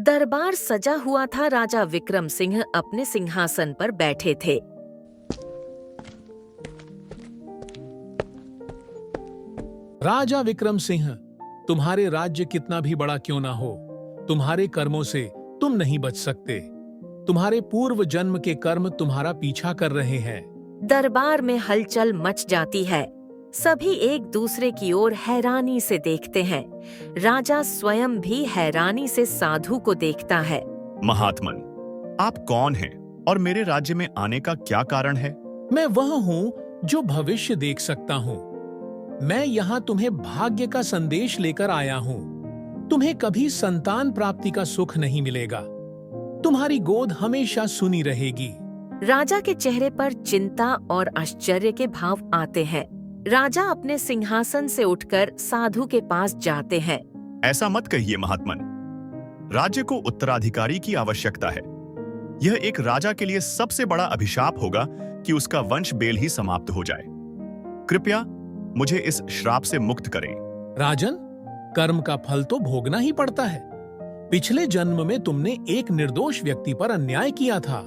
दरबार सजा हुआ था। राजा विक्रम सिंह अपने सिंहासन पर बैठे थे। राजा विक्रम सिंह, तुम्हारे राज्य कितना भी बड़ा क्यों ना हो, तुम्हारे कर्मों से तुम नहीं बच सकते। तुम्हारे पूर्व जन्म के कर्म तुम्हारा पीछा कर रहे हैं। दरबार में हलचल मच जाती है। सभी एक दूसरे की ओर हैरानी से देखते हैं। राजा स्वयं भी हैरानी से साधु को देखता है। महात्मन, आप कौन हैं और मेरे राज्य में आने का क्या कारण है? मैं वह हूँ जो भविष्य देख सकता हूँ। मैं यहाँ तुम्हें भाग्य का संदेश लेकर आया हूँ। तुम्हें कभी संतान प्राप्ति का सुख नहीं मिलेगा। तुम्हारी गोद हमेशा सुनी रहेगी। राजा के चेहरे पर चिंता और आश्चर्य के भाव आते हैं। राजा अपने सिंहासन से उठकर साधु के पास जाते हैं। ऐसा मत कहिए महात्मन। राज्य को उत्तराधिकारी की आवश्यकता है। यह एक राजा के लिए सबसे बड़ा अभिशाप होगा कि उसका वंश बेल ही समाप्त हो जाए। कृपया मुझे इस श्राप से मुक्त करें। राजन, कर्म का फल तो भोगना ही पड़ता है। पिछले जन्म में तुमने एक निर्दोष व्यक्ति पर अन्याय किया था।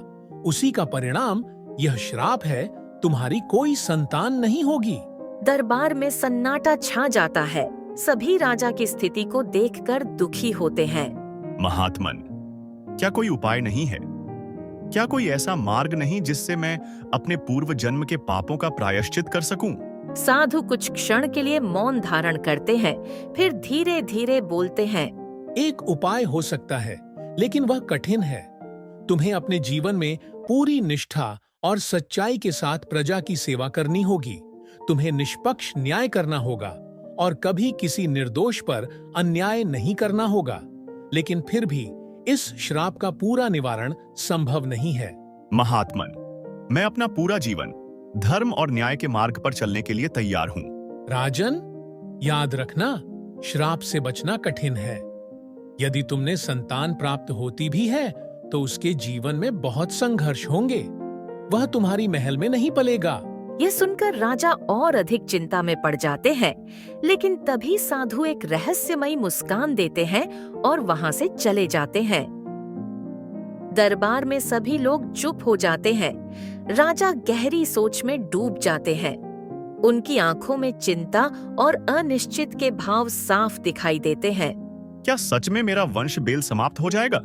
उसी का परिणाम यह श्राप है। तुम्हारी कोई संतान नहीं होगी। दरबार में सन्नाटा छा जाता है। सभी राजा की स्थिति को देखकर दुखी होते हैं। महात्मन, क्या कोई उपाय नहीं है? क्या कोई ऐसा मार्ग नहीं जिससे मैं अपने पूर्व जन्म के पापों का प्रायश्चित कर सकूं? साधु कुछ क्षण के लिए मौन धारण करते हैं, फिर धीरे धीरे बोलते हैं। एक उपाय हो सकता है, लेकिन वह कठिन है। तुम्हें अपने जीवन में पूरी निष्ठा और सच्चाई के साथ प्रजा की सेवा करनी होगी। तुम्हें निष्पक्ष न्याय करना होगा और कभी किसी निर्दोष पर अन्याय नहीं करना होगा। लेकिन फिर भी इस श्राप का पूरा निवारण संभव नहीं है। महात्मन, मैं अपना पूरा जीवन धर्म और न्याय के मार्ग पर चलने के लिए तैयार हूँ। राजन, याद रखना, श्राप से बचना कठिन है। यदि तुमने संतान प्राप्त होती भी है तो उसके जीवन में बहुत संघर्ष होंगे। वह तुम्हारी महल में नहीं पलेगा। यह सुनकर राजा और अधिक चिंता में पड़ जाते हैं। लेकिन तभी साधु एक रहस्यमयी मुस्कान देते हैं और वहां से चले जाते हैं। दरबार में सभी लोग चुप हो जाते हैं। राजा गहरी सोच में डूब जाते हैं। उनकी आंखों में चिंता और अनिश्चित के भाव साफ दिखाई देते हैं। क्या सच में मेरा वंश बेल समाप्त हो जाएगा?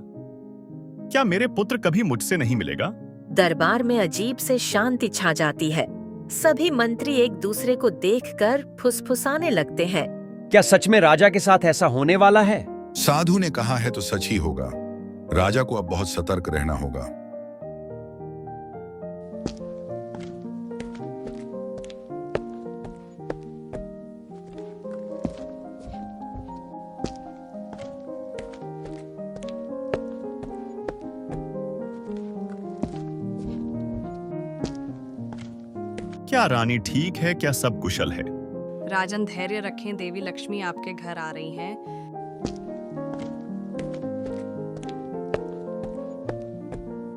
क्या मेरे पुत्र कभी मुझसे नहीं मिलेगा? दरबार में अजीब से शांति छा जाती है। सभी मंत्री एक दूसरे को देखकर फुसफुसाने लगते हैं। क्या सच में राजा के साथ ऐसा होने वाला है? साधु ने कहा है तो सच ही होगा। राजा को अब बहुत सतर्क रहना होगा। क्या रानी ठीक है? क्या सब कुशल है? राजन, धैर्य रखें। देवी लक्ष्मी आपके घर आ रही हैं।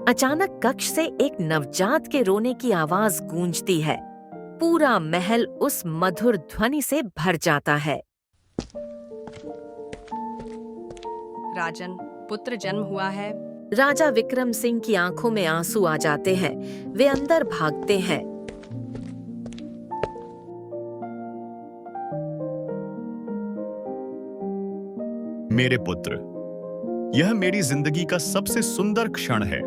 अचानक कक्ष से एक नवजात के रोने की आवाज गूंजती है। पूरा महल उस मधुर ध्वनि से भर जाता है। राजन, पुत्र जन्म हुआ है। राजा विक्रम सिंह की आंखों में आंसू आ जाते हैं। वे अंदर भागते हैं। मेरे पुत्र, यह मेरी जिंदगी का सबसे सुंदर क्षण है।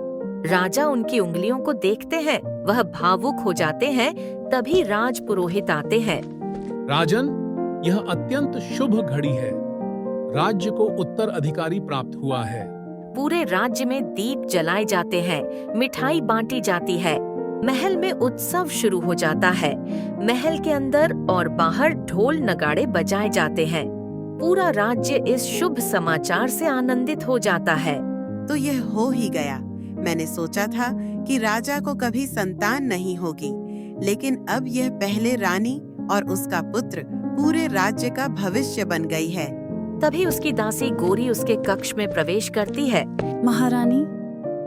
राजा उनकी उंगलियों को देखते हैं। वह भावुक हो जाते हैं। तभी राज पुरोहित आते हैं। राजन, यह अत्यंत शुभ घड़ी है। राज्य को उत्तराधिकारी प्राप्त हुआ है। पूरे राज्य में दीप जलाए जाते हैं। मिठाई बांटी जाती है। महल में उत्सव शुरू हो जाता है। महल के अंदर और बाहर ढोल नगाड़े बजाए जाते हैं। पूरा राज्य इस शुभ समाचार से आनंदित हो जाता है। तो यह हो ही गया। मैंने सोचा था कि राजा को कभी संतान नहीं होगी, लेकिन अब यह पहले रानी और उसका पुत्र पूरे राज्य का भविष्य बन गई है। तभी उसकी दासी गोरी उसके कक्ष में प्रवेश करती है। महारानी,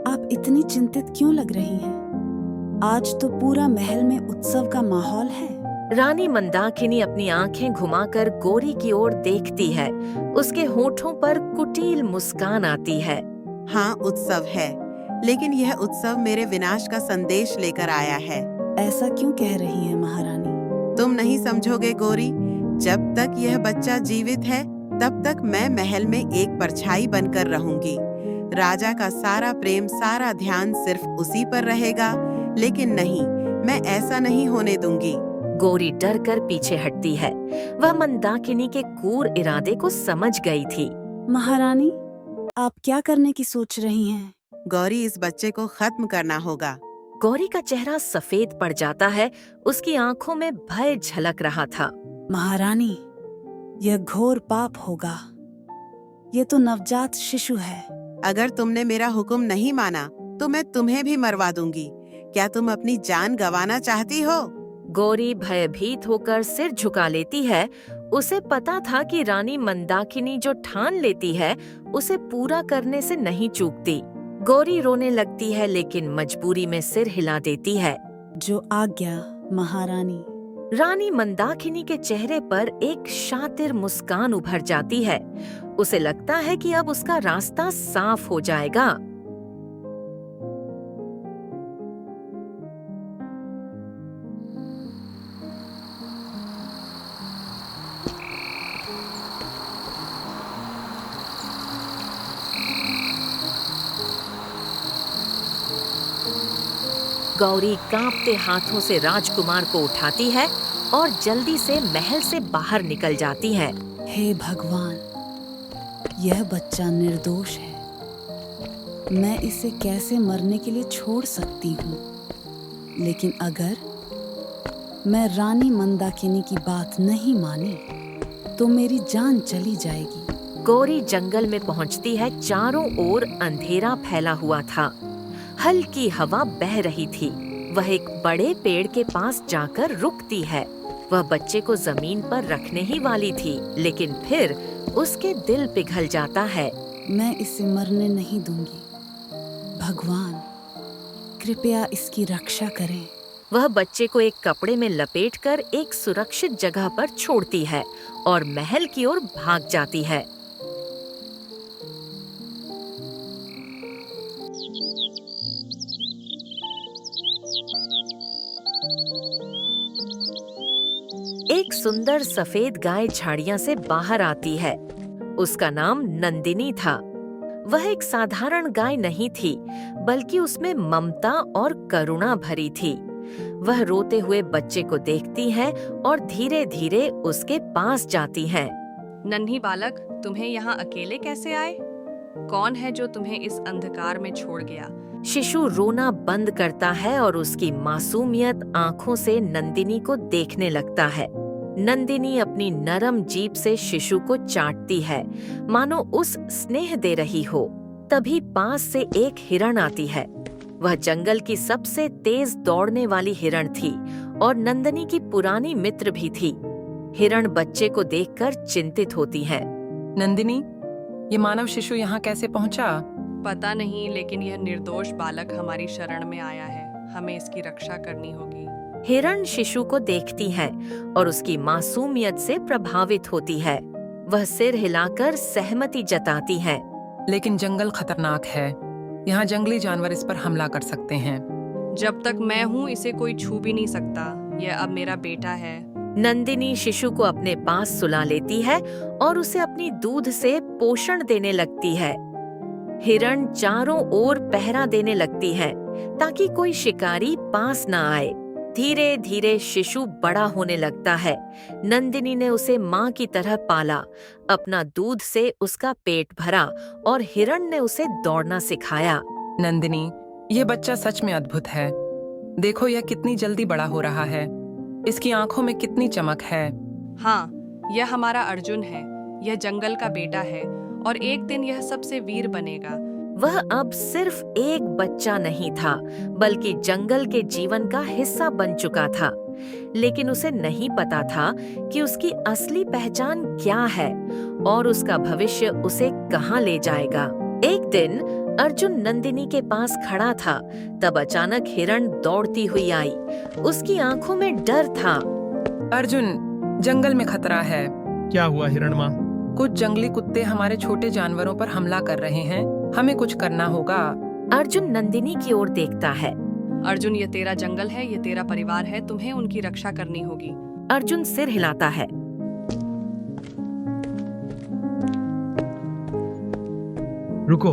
आप इतनी चिंतित क्यों लग रही हैं? आज तो पूरा महल में उत्सव का माहौल है। रानी मंदाकिनी अपनी आंखें घुमाकर गोरी की ओर देखती है। उसके होठों पर कुटिल मुस्कान आती है। हाँ, उत्सव है, लेकिन यह उत्सव मेरे विनाश का संदेश लेकर आया है। ऐसा क्यों कह रही है महारानी? तुम नहीं समझोगे गौरी। जब तक यह बच्चा जीवित है, तब तक मैं महल में एक परछाई बनकर रहूंगी। राजा का सारा प्रेम, सारा ध्यान सिर्फ उसी पर रहेगा। लेकिन नहीं, मैं ऐसा नहीं होने दूंगी। गौरी डर कर पीछे हटती है। वह मंदाकिनी के क्रूर इरादे को समझ गई थी। महारानी, आप क्या करने की सोच रही हैं? गौरी, इस बच्चे को खत्म करना होगा। गौरी का चेहरा सफेद पड़ जाता है। उसकी आंखों में भय झलक रहा था। महारानी, यह घोर पाप होगा। ये तो नवजात शिशु है। अगर तुमने मेरा हुक्म नहीं माना तो मैं तुम्हें भी मरवा दूंगी। क्या तुम अपनी जान गंवाना चाहती हो? गौरी भयभीत होकर सिर झुका लेती है। उसे पता था कि रानी मंदाकिनी जो ठान लेती है उसे पूरा करने से नहीं चूकती। गौरी रोने लगती है, लेकिन मजबूरी में सिर हिला देती है। जो आज्ञा महारानी। रानी मंदाकिनी के चेहरे पर एक शातिर मुस्कान उभर जाती है। उसे लगता है कि अब उसका रास्ता साफ हो जाएगा। गौरी कांपते हाथों से राजकुमार को उठाती है और जल्दी से महल से बाहर निकल जाती है। हे भगवान, यह बच्चा निर्दोष है। मैं इसे कैसे मरने के लिए छोड़ सकती हूँ? लेकिन अगर मैं रानी मंदाकिनी की बात नहीं मानी तो मेरी जान चली जाएगी। गौरी जंगल में पहुँचती है। चारों ओर अंधेरा फैला हुआ था। हल्की हवा बह रही थी। वह एक बड़े पेड़ के पास जाकर रुकती है। वह बच्चे को जमीन पर रखने ही वाली थी, लेकिन फिर उसके दिल पिघल जाता है। मैं इसे मरने नहीं दूंगी। भगवान, कृपया इसकी रक्षा करें। वह बच्चे को एक कपड़े में लपेटकर एक सुरक्षित जगह पर छोड़ती है और महल की ओर भाग जाती है। एक सुंदर सफेद गाय झाड़ियां से बाहर आती है। उसका नाम नंदिनी था। वह एक साधारण गाय नहीं थी, बल्कि उसमें ममता और करुणा भरी थी। वह रोते हुए बच्चे को देखती है और धीरे धीरे उसके पास जाती है। नन्ही बालक, तुम्हें यहाँ अकेले कैसे आए? कौन है जो तुम्हें इस अंधकार में छोड़ गया? शिशु रोना बंद करता है और उसकी मासूमियत आंखों से नंदिनी को देखने लगता है। नंदिनी अपनी नरम जीभ से शिशु को चाटती है, मानो उस स्नेह दे रही हो। तभी पास से एक हिरण आती है। वह जंगल की सबसे तेज दौड़ने वाली हिरण थी और नंदिनी की पुरानी मित्र भी थी। हिरण बच्चे को देखकर चिंतित होती है। नंदिनी, ये मानव शिशु यहाँ कैसे पहुँचा? पता नहीं, लेकिन यह निर्दोष बालक हमारी शरण में आया है। हमें इसकी रक्षा करनी होगी। हिरण शिशु को देखती है और उसकी मासूमियत से प्रभावित होती है। वह सिर हिलाकर सहमति जताती है। लेकिन जंगल खतरनाक है। यहाँ जंगली जानवर इस पर हमला कर सकते हैं। जब तक मैं हूँ, इसे कोई छू भी नहीं सकता। यह अब मेरा बेटा है। नंदिनी शिशु को अपने पास सुला लेती है और उसे अपनी दूध से पोषण देने लगती है। हिरण चारों ओर पहरा देने लगती है ताकि कोई शिकारी पास न आए। धीरे धीरे शिशु बड़ा होने लगता है। नंदिनी ने उसे माँ की तरह पाला, अपना दूध से उसका पेट भरा और हिरण ने उसे दौड़ना सिखाया। नंदिनी, ये बच्चा सच में अद्भुत है। देखो, यह कितनी जल्दी बड़ा हो रहा है। इसकी आंखों में कितनी चमक है। हाँ, यह हमारा अर्जुन है। यह जंगल का बेटा है और एक दिन यह सबसे वीर बनेगा। वह अब सिर्फ एक बच्चा नहीं था, बल्कि जंगल के जीवन का हिस्सा बन चुका था। लेकिन उसे नहीं पता था कि उसकी असली पहचान क्या है और उसका भविष्य उसे कहाँ ले जाएगा। एक दिन अर्जुन नंदिनी के पास खड़ा था, तब अचानक हिरण दौड़ती हुई आई। उसकी आंखों में डर था। अर्जुन, जंगल में खतरा है। क्या हुआ हिरण माँ? कुछ जंगली कुत्ते हमारे छोटे जानवरों पर हमला कर रहे हैं। हमें कुछ करना होगा। अर्जुन नंदिनी की ओर देखता है। अर्जुन, ये तेरा जंगल है, ये तेरा परिवार है, तुम्हें उनकी रक्षा करनी होगी। अर्जुन सिर हिलाता है। रुको,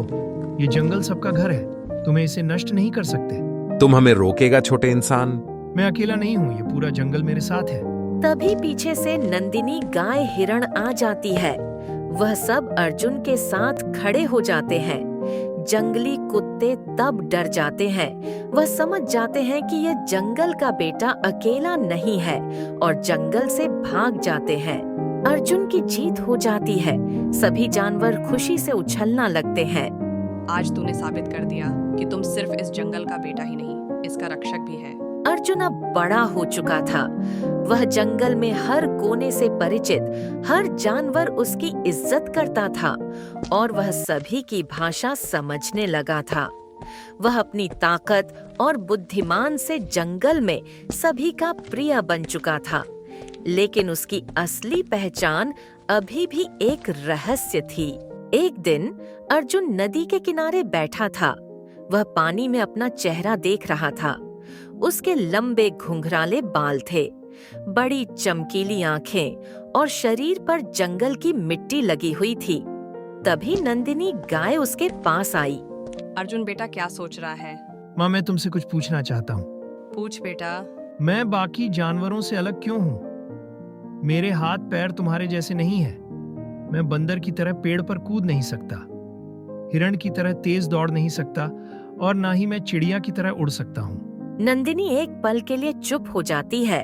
ये जंगल सबका घर है, तुम्हें इसे नष्ट नहीं कर सकते। तुम हमें रोकेगा छोटे इंसान? मैं अकेला नहीं हूँ, ये पूरा जंगल मेरे साथ है। तभी पीछे से नंदिनी गाय हिरण आ जाती है। वह सब अर्जुन के साथ खड़े हो जाते हैं। जंगली कुत्ते तब डर जाते हैं। वह समझ जाते हैं कि यह जंगल का बेटा अकेला नहीं है और जंगल से भाग जाते हैं। अर्जुन की जीत हो जाती है। सभी जानवर खुशी से उछलना लगते हैं। आज तूने साबित कर दिया कि तुम सिर्फ इस जंगल का बेटा ही नहीं, इसका रक्षक भी है। अर्जुन अब बड़ा हो चुका था। वह जंगल में हर कोने से परिचित, हर जानवर उसकी इज्जत करता था और वह सभी की भाषा समझने लगा था। वह अपनी ताकत और बुद्धिमान से जंगल में सभी का प्रिय बन चुका था। लेकिन उसकी असली पहचान अभी भी एक रहस्य थी। एक दिन अर्जुन नदी के किनारे बैठा था। वह पानी में अपना चेहरा देख रहा था। उसके लंबे घुंघराले बाल थे, बड़ी चमकीली आंखें और शरीर पर जंगल की मिट्टी लगी हुई थी। तभी नंदिनी गाय उसके पास आई। अर्जुन बेटा, क्या सोच रहा है? माँ, मैं तुमसे कुछ पूछना चाहता हूँ। पूछ बेटा। मैं बाकी जानवरों से अलग क्यों हूँ? मेरे हाथ पैर तुम्हारे जैसे नहीं है। मैं बंदर की तरह पेड़ पर कूद नहीं सकता, हिरण की तरह तेज दौड़ नहीं सकता और ना ही मैं चिड़िया की तरह उड़ सकता हूँ। नंदिनी एक पल के लिए चुप हो जाती है।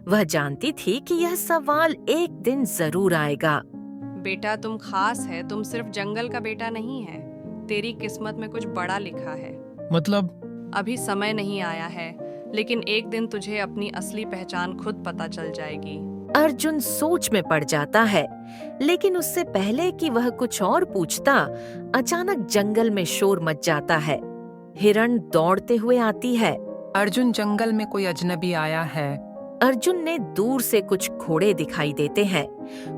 वह जानती थी कि यह सवाल एक दिन जरूर आएगा। बेटा, तुम खास है, तुम सिर्फ जंगल का बेटा नहीं है, तेरी किस्मत में कुछ बड़ा लिखा है। मतलब? अभी समय नहीं आया है, लेकिन एक दिन तुझे अपनी असली पहचान खुद पता चल जाएगी। अर्जुन सोच में पड़ जाता है, लेकिन उससे पहले कि वह कुछ और पूछता, अचानक जंगल में शोर मच जाता है। हिरण दौड़ते हुए आती है। अर्जुन, जंगल में कोई अजनबी आया है। अर्जुन ने दूर से कुछ घोड़े दिखाई देते हैं।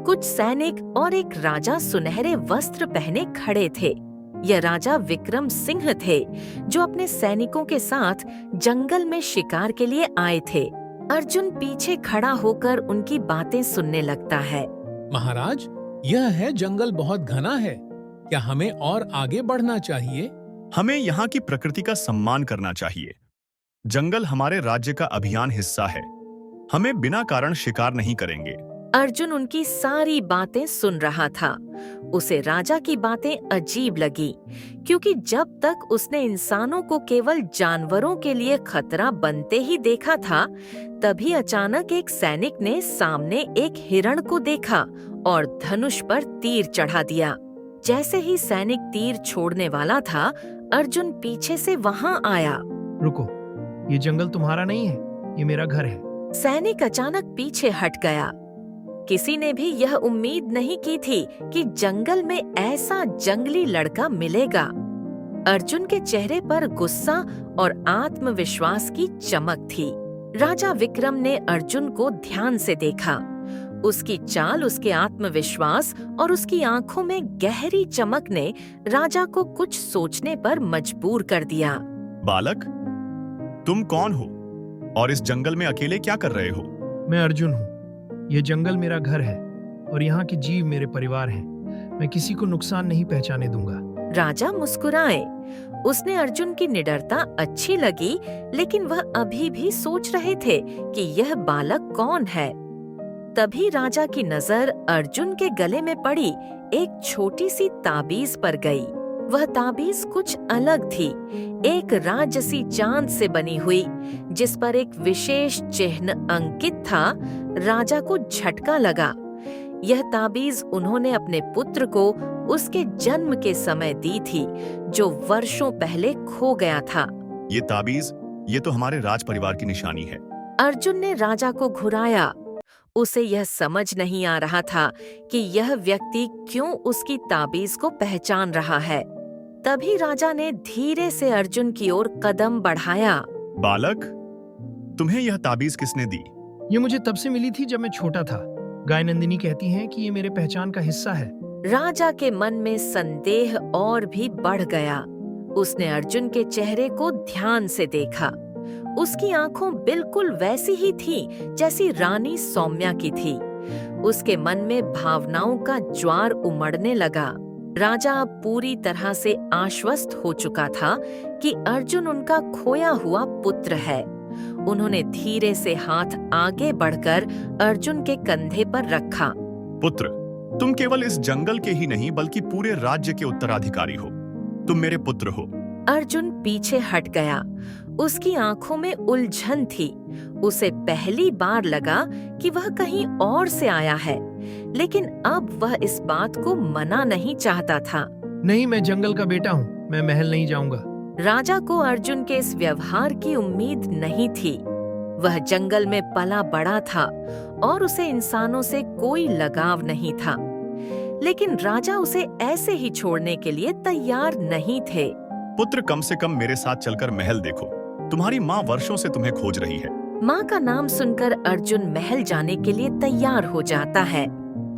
कुछ सैनिक और एक राजा सुनहरे वस्त्र पहने खड़े थे। यह राजा विक्रम सिंह थे, जो अपने सैनिकों के साथ जंगल में शिकार के लिए आए थे। अर्जुन पीछे खड़ा होकर उनकी बातें सुनने लगता है। महाराज, यह है जंगल बहुत घना है। क्या हमें और आगे बढ़ना चाहिए? हमें यहाँ की प्रकृति का सम्मान करना चाहिए। जंगल हमारे राज्य का अभियान हिस्सा है। हमें बिना कारण शिकार नहीं करेंगे। अर्जुन उनकी सारी बातें सुन रहा था। उसे राजा की बातें अजीब लगी, क्योंकि जब तक उसने इंसानों को केवल जानवरों के लिए खतरा बनते ही देखा था, तभी अचानक एक सैनिक ने सामने एक हिरण को देखा और धनुष पर तीर चढ़ा दिया। जैसे ही सैनिक तीर छोड़ने वाला था, अर्जुन पीछे से वहां आया। रुको, ये जंगल तुम्हारा नहीं है, ये मेरा घर है। सैनिक अचानक पीछे हट गया। किसी ने भी यह उम्मीद नहीं की थी कि जंगल में ऐसा जंगली लड़का मिलेगा। अर्जुन के चेहरे पर गुस्सा और आत्मविश्वास की चमक थी। राजा विक्रम ने अर्जुन को ध्यान से देखा। उसकी चाल, उसके आत्मविश्वास और उसकी आंखों में गहरी चमक ने राजा को कुछ सोचने पर मजबूर कर दिया। बालक, तुम कौन हो और इस जंगल में अकेले क्या कर रहे हो? मैं अर्जुन हूँ। यह जंगल मेरा घर है और यहाँ के जीव मेरे परिवार हैं। मैं किसी को नुकसान नहीं पहुंचाने दूंगा। राजा मुस्कुराए। उसने अर्जुन की निडरता अच्छी लगी, लेकिन वह अभी भी सोच रहे थे कि यह बालक कौन है। तभी राजा की नजर अर्जुन के गले में पड़ी एक छोटी सी ताबीज पर गई। वह ताबीज कुछ अलग थी, एक राजसी चांद से बनी हुई, जिस पर एक विशेष चिन्ह अंकित था। राजा को झटका लगा। यह ताबीज उन्होंने अपने पुत्र को उसके जन्म के समय दी थी, जो वर्षों पहले खो गया था। ये ताबीज, ये तो हमारे राज परिवार की निशानी है। अर्जुन ने राजा को घुराया। उसे यह समझ नहीं आ रहा था कि यह व्यक्ति क्यों उसकी ताबीज को पहचान रहा है। तभी राजा ने धीरे से अर्जुन की ओर कदम बढ़ाया। बालक, तुम्हें यह ताबीज किसने दी? ये मुझे तब से मिली थी जब मैं छोटा था। गाय नंदिनी कहती हैं कि ये मेरे पहचान का हिस्सा है। राजा के मन में संदेह और भी बढ़ गया। उसने अर्जुन के चेहरे को ध्यान से देखा। उसकी आंखों बिल्कुल वैसी ही थी जैसी रानी सौम्या की थी। उसके मन में भावनाओं का ज्वार उमड़ने लगा। राजा अब पूरी तरह से आश्वस्त हो चुका था कि अर्जुन उनका खोया हुआ पुत्र है। उन्होंने धीरे से हाथ आगे बढ़कर अर्जुन के कंधे पर रखा। पुत्र, तुम केवल इस जंगल के ही नहीं बल्कि पूरे राज्य के उत्तराधिकारी हो। तुम मेरे पुत्र हो। अर्जुन पीछे हट गया। उसकी आंखों में उलझन थी। उसे पहली बार लगा कि वह कहीं और से आया है, लेकिन अब वह इस बात को मना नहीं चाहता था। नहीं, मैं जंगल का बेटा हूँ, मैं महल नहीं जाऊंगा। राजा को अर्जुन के इस व्यवहार की उम्मीद नहीं थी। वह जंगल में पला बड़ा था और उसे इंसानों से कोई लगाव नहीं था, लेकिन राजा उसे ऐसे ही छोड़ने के लिए तैयार नहीं थे। पुत्र, कम से कम मेरे साथ चलकर महल देखो। तुम्हारी माँ वर्षों से तुम्हें खोज रही है। माँ का नाम सुनकर अर्जुन महल जाने के लिए तैयार हो जाता है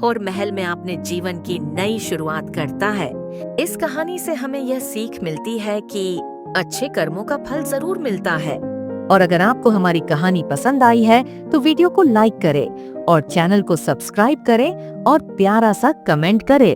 और महल में अपने जीवन की नई शुरुआत करता है। इस कहानी से हमें यह सीख मिलती है कि अच्छे कर्मों का फल जरूर मिलता है। और अगर आपको हमारी कहानी पसंद आई है तो वीडियो को लाइक करें और चैनल को सब्सक्राइब करें और प्यारा सा कमेंट करें।